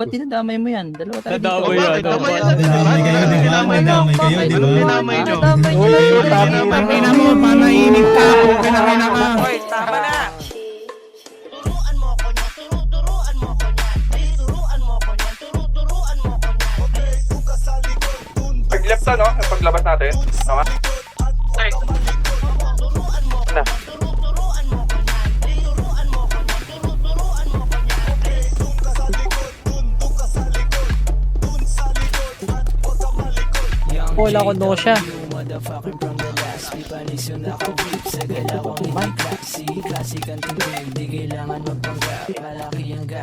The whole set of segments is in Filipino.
Ba't dinadamay mo yan? Dalawa tayo dito. Nadamay yan. Damay kayo, di ba? Dinamay kayo, di ba? Dinamay nyo. Nadamay nyo lang yun. Tangina mo, panainig ka. Kinakina ka. Hoy, tama na! Turuan mo ko niyan, turuan mo ko niyan. Turuan mo ko niyan, turuan mo ko niyan. Pag-left no? Paglabas natin. Tama? Ay. Na. Wala ko no siya.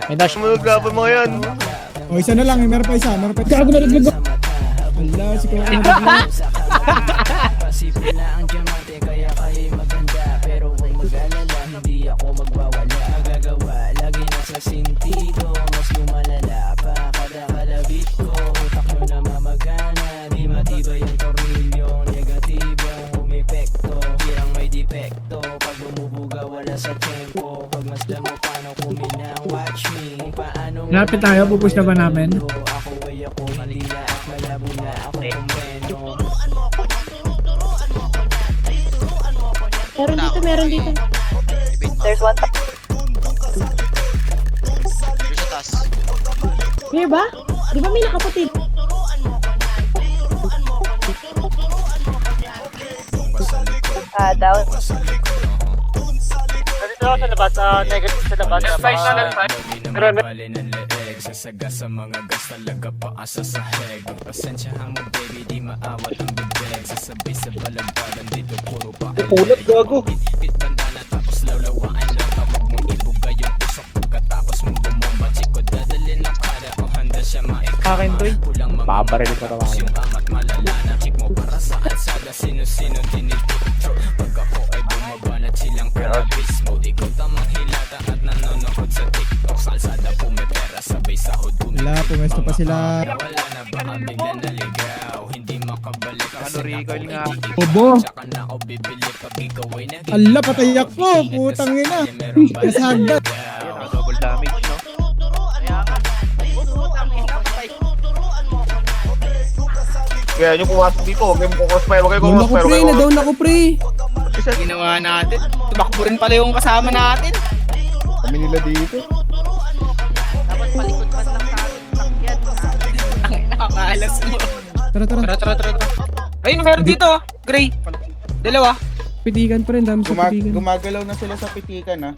May dash. Magagrabe mo yan. O, isa na lang. Meron pa isa. Gago na naglago. Wala, si Kuya na naglago. Pasipin na ang diamante kaya kaya'y maganda. Pero kung mag-alala, hindi ako magwawala. Magagawa, lagi nasa sentido. Mas lumalala pa kada kalabit ko. Utak nyo na mamagana. Di matibay ang tornilyo. Negatibong umepekto. Hirang may depekto. Pag bumubuga wala sa tempo. Pag masdan mo paano kuminang watch me. Kung paano Lapit tayo, pupush na ba namin? Ako ay ako malila at malabo na ako kumeno. Meron dito. There's one. There's a task. May ba? Di ba may nakapatid? Down. Nandito ako sa labas. Negative sa labas. Left side na, left side. Meron ng leeg, sasaga sa mga gas talaga paasa sa heg. Pasensyahan mo baby, di maawat ang bibig. Sasabay sa balagbagan dito puro pa. Pulot, gago. Bit bandana tapos lawlawaan lang. Tawag mong ibuga yung usok pagkatapos mong bumomba. Chiko dadalhin ang kada o handa siya maikaw. Akin doy. Pulang Babaril ko tapos yung amat malala na. Chik mo para sa kalsada, sino-sino tinipicture. Pag ako ay bumaba na silang cannabis mode. Ikaw tamang hilata at nanonood sa TikTok. Salsada pumipera, sabay sahod Wala, pumesto pa sila. Wala na baka bigla naligaw. Hindi makabalik kasi recoil nga. Obo. Tsaka na ako bibili pag ikaw ay naging Ala, patay ako. Putang ina. Nasagda. Double damage, no? Kaya nyo pumasok dito, huwag kayo crossfire, huwag kayo Down ako crossfire, pre, na down ako pre. Ginawa natin. Tumakbo rin pala yung kasama natin. Kami nila dito. Dapat palikod man lang sa akin. Sakyan. Nakakalas mo. Tara, tara. Tara. Ayun, meron dito. Gray. Dalawa. Pitikan pa rin, dami sa pitikan. Gumagalaw na sila sa pitikan, ha?